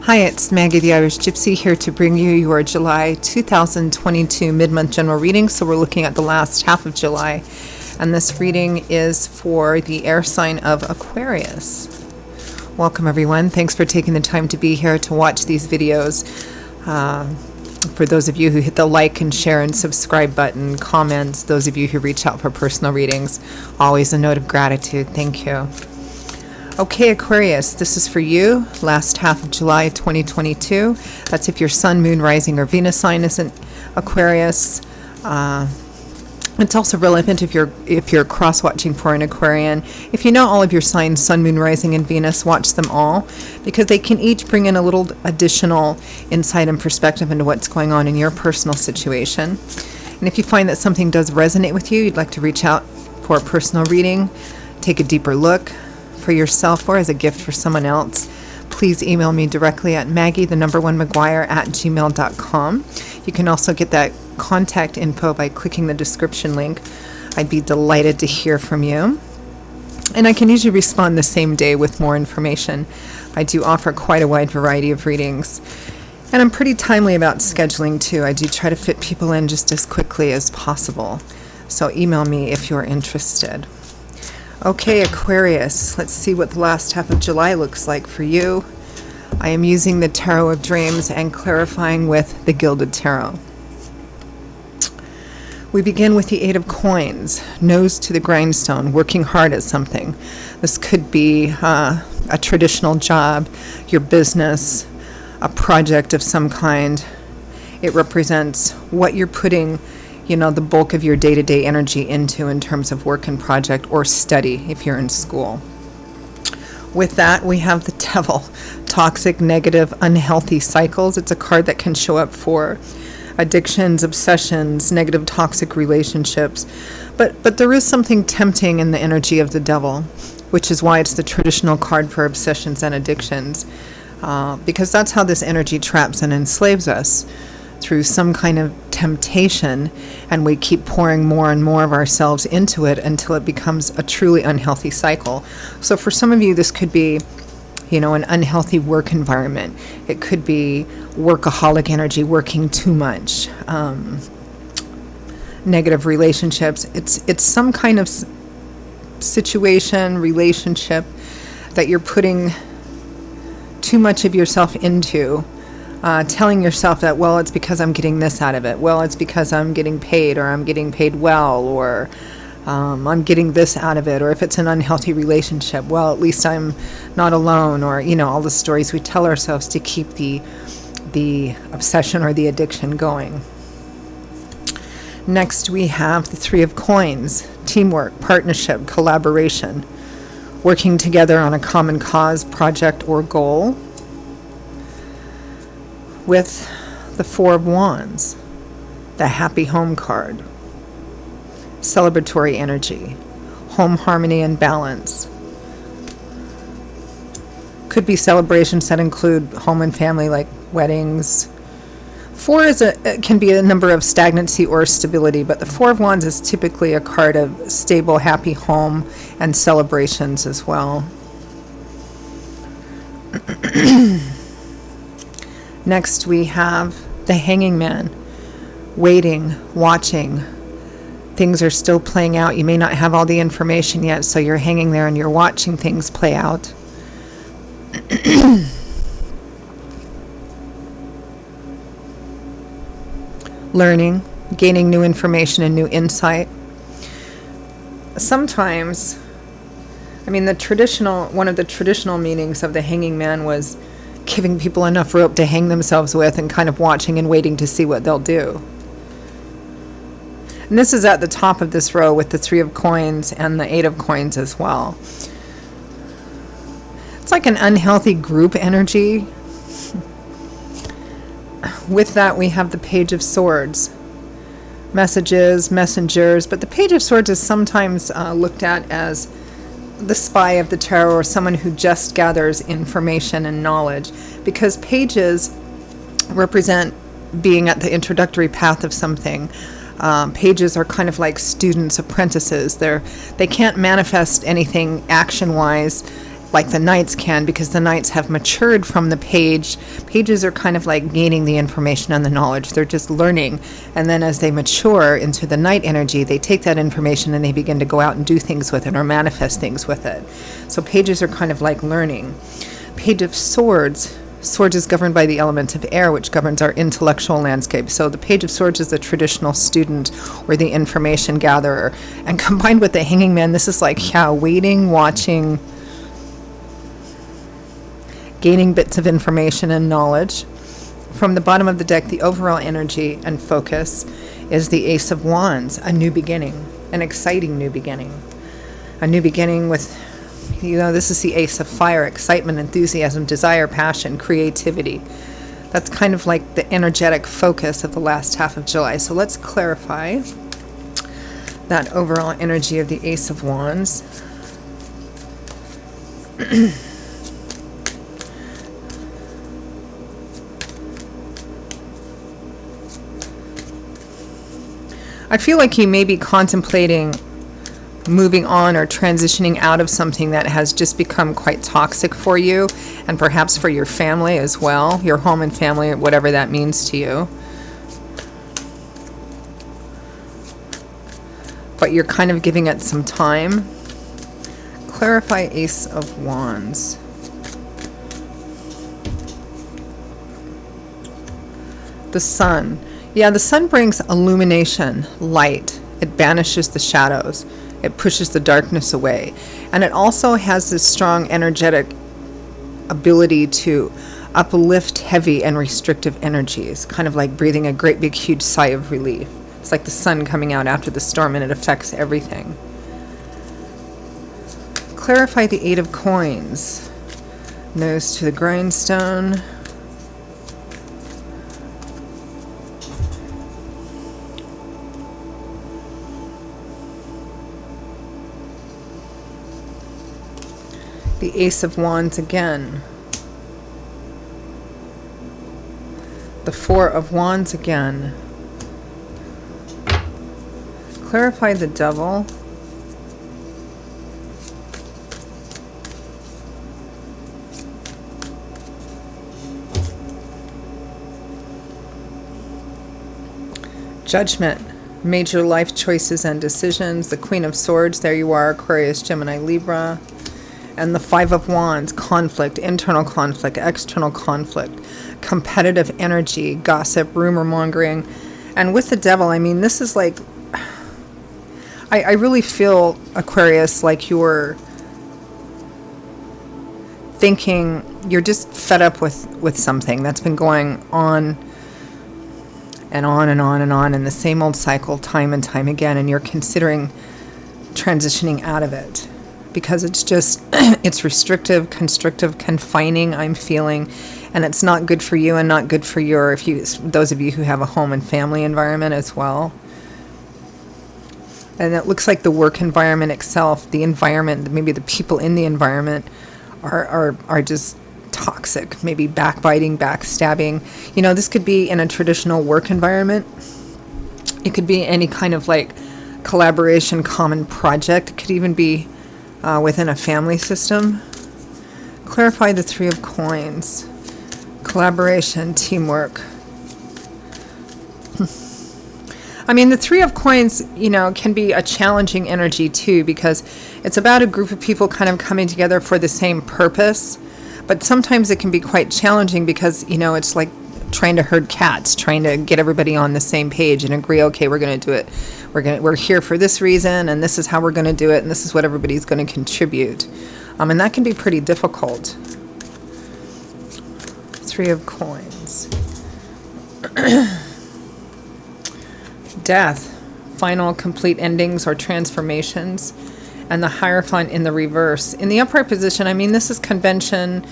Hi, it's Maggie the Irish Gypsy here to bring you your July 2022 mid-month general reading. So we're looking at the last half of July, and this reading is for the air sign of Aquarius. Welcome everyone. Thanks for taking the time to be here to watch these videos. For those of you who hit the like and share and subscribe button, comments, those of you who reach out for personal readings, always a note of gratitude. Thank you. Okay, Aquarius, this is for you, last half of July 2022. That's if your sun, moon, rising, or Venus sign isn't Aquarius. It's also relevant if you're cross-watching for an Aquarian. If you know all of your signs, sun, moon, rising, and Venus, watch them all, because they can each bring in a little additional insight and perspective into what's going on in your personal situation. And if you find that something does resonate with you, you'd like to reach out for a personal reading, take a deeper look for yourself or as a gift for someone else, please email me directly at maggie1mcguire@gmail.com. You can also get that contact info by clicking the description link. I'd be delighted to hear from you. And I can usually respond the same day with more information. I do offer quite a wide variety of readings. And I'm pretty timely about scheduling too. I do try to fit people in just as quickly as possible. So email me if you're interested. Okay, Aquarius, let's see what the last half of July looks like for you. I am using the Tarot of Dreams and clarifying with the Gilded Tarot. We begin with the Eight of Coins, nose to the grindstone, working hard at something. This could be a traditional job, your business, a project of some kind. It represents what you're putting the bulk of your day-to-day energy into in terms of work and project or study if you're in school. With that, we have the Devil, toxic, negative, unhealthy cycles. It's a card that can show up for addictions, obsessions, negative, toxic relationships. But there is something tempting in the energy of the Devil, which is why it's the traditional card for obsessions and addictions, because that's how this energy traps and enslaves us, through some kind of temptation, and we keep pouring more and more of ourselves into it until it becomes a truly unhealthy cycle. So for some of you, this could be, an unhealthy work environment. It could be workaholic energy, working too much, negative relationships. It's some kind of situation, relationship that you're putting too much of yourself into. Telling yourself that, well, it's because I'm getting this out of it. Well, it's because I'm getting paid, or I'm getting paid well, or I'm getting this out of it. Or if it's an unhealthy relationship, well, at least I'm not alone, or, all the stories we tell ourselves to keep the obsession or the addiction going. Next, we have the Three of Coins, teamwork, partnership, collaboration, working together on a common cause, project, or goal. With the Four of Wands, the Happy Home card, celebratory energy, home harmony and balance. Could be celebrations that include home and family, like weddings. Four can be a number of stagnancy or stability, but the Four of Wands is typically a card of stable, happy home and celebrations as well. Next, we have the Hanging Man, waiting, watching. Things are still playing out. You may not have all the information yet, so you're hanging there and you're watching things play out. Learning, gaining new information and new insight. Sometimes, one of the traditional meanings of the Hanging Man was giving people enough rope to hang themselves with and kind of watching and waiting to see what they'll do. And this is at the top of this row with the Three of Coins and the Eight of Coins as well. It's like an unhealthy group energy. With that, we have the Page of Swords, messages, messengers, but the Page of Swords is sometimes looked at as the spy of the tarot, or someone who just gathers information and knowledge, because pages represent being at the introductory path of something. Pages are kind of like students, apprentices. They can't manifest anything action-wise like the knights can, because the knights have matured from the page. Pages are kind of like gaining the information and the knowledge. They're just learning. And then as they mature into the knight energy, they take that information and they begin to go out and do things with it or manifest things with it. So pages are kind of like learning. Page of Swords. Swords is governed by the element of air, which governs our intellectual landscape. So the Page of Swords is the traditional student or the information gatherer. And combined with the Hanging Man, this is like, yeah, waiting, watching, gaining bits of information and knowledge. From the bottom of the deck, the overall energy and focus is the Ace of Wands, a new beginning, an exciting new beginning. A new beginning with, this is the Ace of Fire, excitement, enthusiasm, desire, passion, creativity. That's kind of like the energetic focus of the last half of July. So let's clarify that overall energy of the Ace of Wands. I feel like you may be contemplating moving on or transitioning out of something that has just become quite toxic for you, and perhaps for your family as well, your home and family, whatever that means to you. But you're kind of giving it some time. Clarify Ace of Wands. The Sun. Yeah, the sun brings illumination, light. It banishes the shadows. It pushes the darkness away. And it also has this strong energetic ability to uplift heavy and restrictive energies, kind of like breathing a great big huge sigh of relief. It's like the sun coming out after the storm, and it affects everything. Clarify the Eight of Coins. Nose to the grindstone. The Ace of Wands again. The Four of Wands again. Clarify the Devil. Judgment. Major life choices and decisions. The Queen of Swords. There you are, Aquarius, Gemini, Libra. And the Five of Wands, conflict, internal conflict, external conflict, competitive energy, gossip, rumor mongering. And with the Devil, I mean, this is like, I really feel, Aquarius, like you're thinking, you're just fed up with something that's been going on and on and on and on in the same old cycle time and time again, and you're considering transitioning out of it. Because it's just, it's restrictive, constrictive, confining, I'm feeling, and it's not good for you and not good for those of you who have a home and family environment as well. And it looks like the work environment itself, the environment, maybe the people in the environment are just toxic, maybe backbiting, backstabbing. This could be in a traditional work environment. It could be any kind of like collaboration, common project. It could even be within a family system. Clarify the Three of Coins. Collaboration, teamwork. I mean, the Three of Coins, can be a challenging energy too, because it's about a group of people kind of coming together for the same purpose. But sometimes it can be quite challenging because, it's like trying to herd cats, trying to get everybody on the same page and agree, okay, we're going to do it. We're here for this reason, and this is how we're going to do it, and this is what everybody's going to contribute. And that can be pretty difficult. Three of Coins. Death. Final, complete endings or transformations. And the Hierophant in the reverse. In the upright position, I mean, this is convention,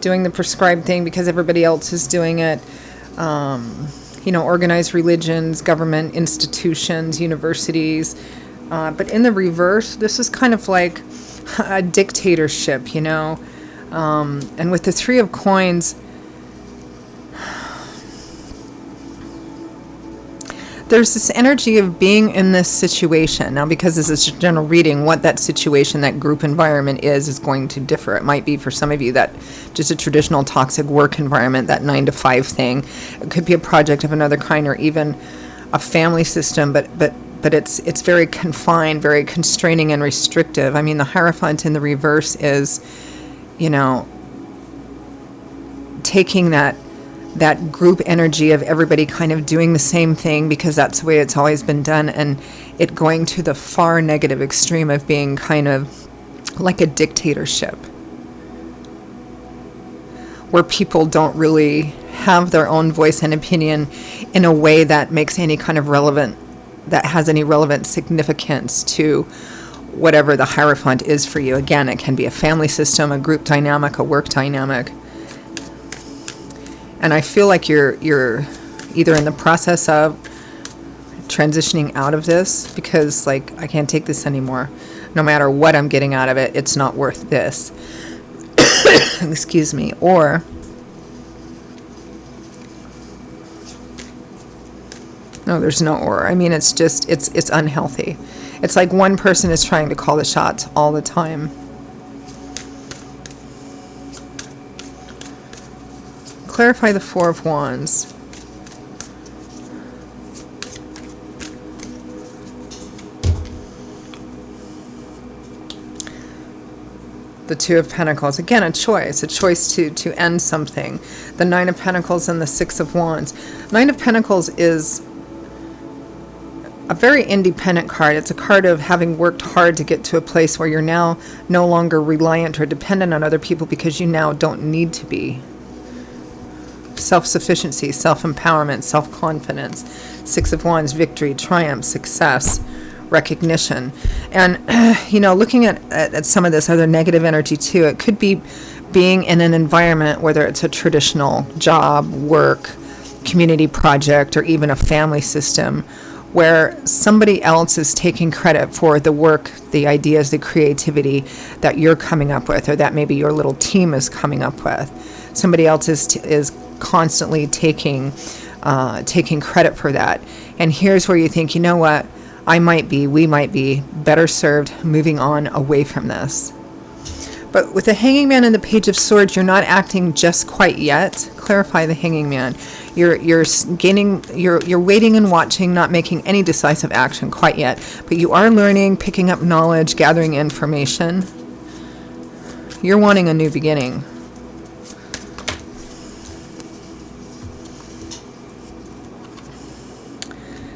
doing the prescribed thing because everybody else is doing it. Organized religions, government institutions, universities. But in the reverse, this is kind of like a dictatorship, And with the Three of Coins, there's this energy of being in this situation. Now, because this is a general reading, what that situation, that group environment is going to differ. It might be for some of you that just a traditional toxic work environment, that 9 to 5 thing. It could be a project of another kind, or even a family system, but it's very confined, very constraining and restrictive. I mean, the Hierophant in the reverse is, taking that group energy of everybody kind of doing the same thing because that's the way it's always been done, and it going to the far negative extreme of being kind of like a dictatorship where people don't really have their own voice and opinion in a way that makes any kind of that has any relevant significance to whatever the Hierophant is for you. Again, it can be a family system, a group dynamic, a work dynamic. And I feel like you're either in the process of transitioning out of this because, like, I can't take this anymore. No matter what I'm getting out of it, it's not worth this. Excuse me. Or no, there's no or. I mean, it's just, it's unhealthy. It's like one person is trying to call the shots all the time. Clarify the Four of Wands. The Two of Pentacles. Again, a choice to end something. The Nine of Pentacles and the Six of Wands. Nine of Pentacles is a very independent card. It's a card of having worked hard to get to a place where you're now no longer reliant or dependent on other people because you now don't need to be. Self-sufficiency, self-empowerment, self-confidence. Six of Wands, victory, triumph, success, recognition. And, looking at some of this other negative energy too, it could be being in an environment, whether it's a traditional job, work, community project, or even a family system, where somebody else is taking credit for the work, the ideas, the creativity that you're coming up with, or that maybe your little team is coming up with. Somebody else is constantly taking credit for that. And here's where you think, you know what, we might be better served moving on away from this. But with the Hanging Man and the Page of Swords, you're not acting just quite yet. Clarify the Hanging Man. You're waiting and watching, not making any decisive action quite yet. But you are learning, picking up knowledge, gathering information. You're wanting a new beginning.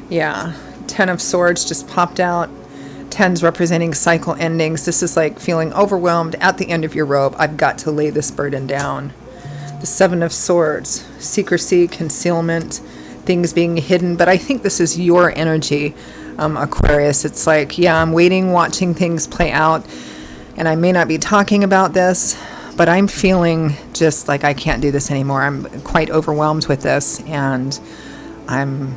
Yeah, Ten of Swords just popped out. Tens representing cycle endings. This is like feeling overwhelmed at the end of your rope. I've got to lay this burden down. The Seven of Swords, secrecy, concealment, things being hidden. But I think this is your energy, Aquarius. It's like, yeah, I'm waiting, watching things play out. And I may not be talking about this, but I'm feeling just like I can't do this anymore. I'm quite overwhelmed with this. And I'm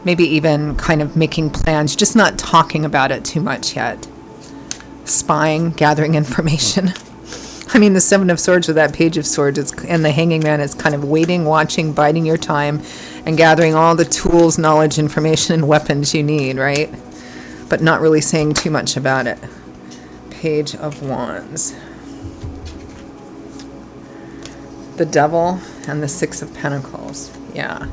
maybe even kind of making plans, just not talking about it too much yet. Spying, gathering information. I mean, the Seven of Swords with that Page of Swords and the Hanging Man is kind of waiting, watching, biding your time, and gathering all the tools, knowledge, information, and weapons you need, right? But not really saying too much about it. Page of Wands. The Devil and the Six of Pentacles. Yeah.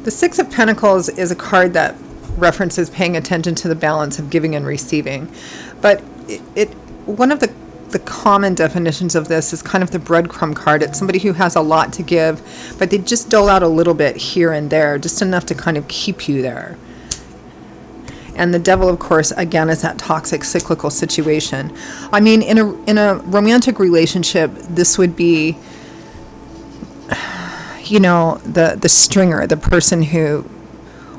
The Six of Pentacles is a card that references paying attention to the balance of giving and receiving. But one of the common definitions of this is kind of the breadcrumb card. It's somebody who has a lot to give, but they just dole out a little bit here and there, just enough to kind of keep you there. And the Devil, of course, again, is that toxic, cyclical situation. I mean, in a romantic relationship, this would be, the stringer, the person who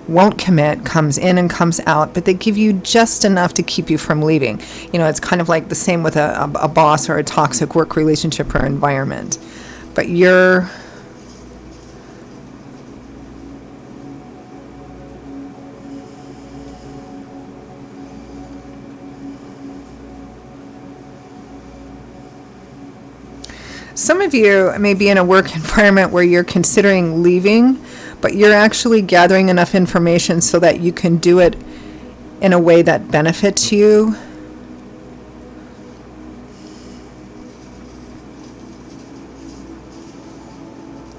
won't commit, comes in and comes out, but they give you just enough to keep you from leaving. It's kind of like the same with a boss or a toxic work relationship or environment. But you're some of you may be in a work environment where you're considering leaving, but you're actually gathering enough information so that you can do it in a way that benefits you.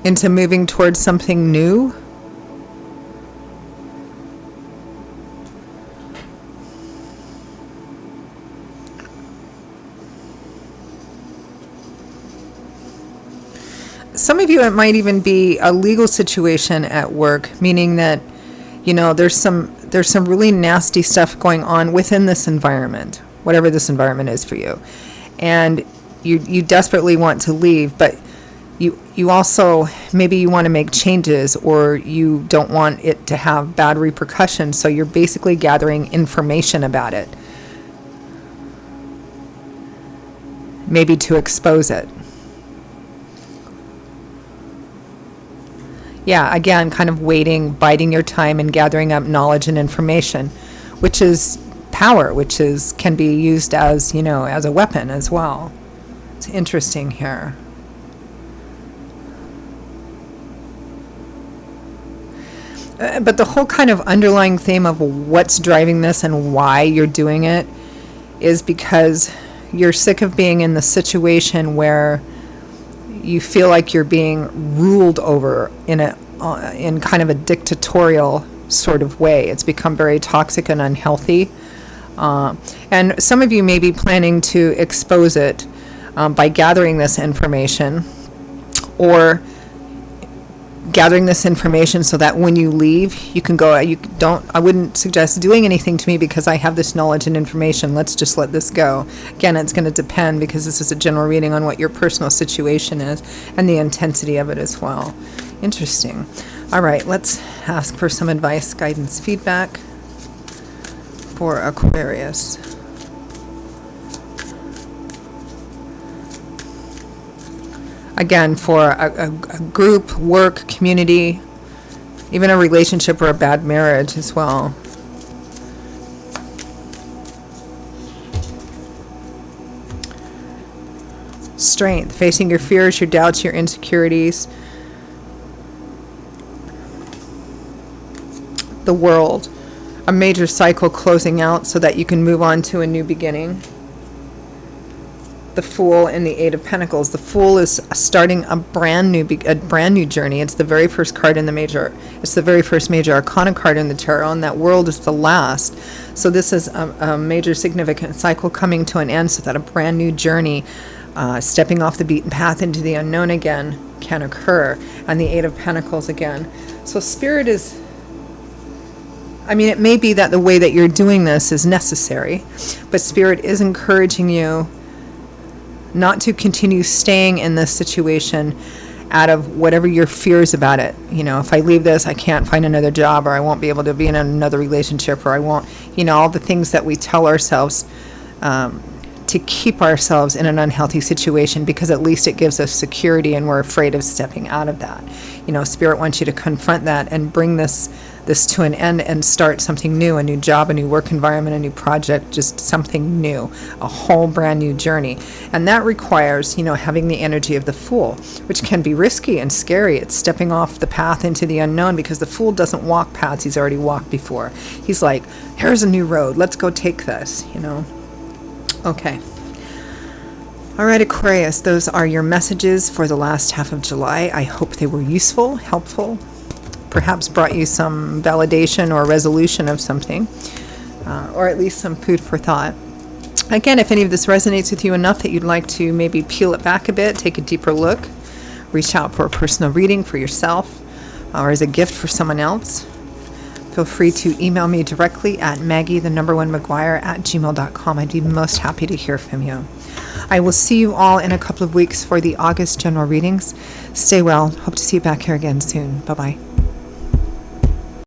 Into moving towards something new. Some of you, it might even be a legal situation at work, meaning that, you know, there's some really nasty stuff going on within this environment, whatever this environment is for you. And you desperately want to leave, but you also, maybe you want to make changes, or you don't want it to have bad repercussions, so you're basically gathering information about it. Maybe to expose it. Yeah, again, kind of waiting, biding your time, and gathering up knowledge and information, which is power, which can be used as, you know, as a weapon as well. It's interesting here. But the whole kind of underlying theme of what's driving this and why you're doing it is because you're sick of being in the situation where you feel like you're being ruled over in kind of a dictatorial sort of way. It's become very toxic and unhealthy. And some of you may be planning to expose it by gathering this information, or gathering this information so that when you leave, you can go, I wouldn't suggest doing anything to me because I have this knowledge and information. Let's just let this go. Again, it's going to depend, because this is a general reading on what your personal situation is and the intensity of it as well. Interesting. All right, let's ask for some advice, guidance, feedback for Aquarius. Again, for a group, work, community, even a relationship or a bad marriage as well. Strength, facing your fears, your doubts, your insecurities. The World, a major cycle closing out so that you can move on to a new beginning. The Fool and the Eight of Pentacles. The Fool is starting a brand new journey. It's the very first card in the major. It's the very first major arcana card in the tarot, and that World is the last. So this is a major significant cycle coming to an end, so that a brand new journey, stepping off the beaten path into the unknown again, can occur. And the Eight of Pentacles again. So Spirit is, I mean, it may be that the way that you're doing this is necessary, but Spirit is encouraging you not to continue staying in this situation out of whatever your fears about it. You know, if I leave this, I can't find another job, or I won't be able to be in another relationship, or I won't, you know, all the things that we tell ourselves to keep ourselves in an unhealthy situation, because at least it gives us security and we're afraid of stepping out of that. You know, Spirit wants you to confront that and bring this to an end and start something new, a new job, a new work environment, a new project, just something new, a whole brand new journey. And that requires, you know, having the energy of the Fool, which can be risky and scary. It's stepping off the path into the unknown, because the Fool doesn't walk paths he's already walked before. He's like, here's a new road, let's go take this, you know. Okay. All right, Aquarius, those are your messages for the last half of July. I hope they were useful, helpful, perhaps brought you some validation or resolution of something, or at least some food for thought. Again, if any of this resonates with you enough that you'd like to maybe peel it back a bit, take a deeper look, reach out for a personal reading for yourself or as a gift for someone else, feel free to email me directly at maggie1maguire@gmail.com. I'd be most happy to hear from you. I will see you all in a couple of weeks for the August general readings. Stay well. Hope to see you back here again soon. Bye-bye.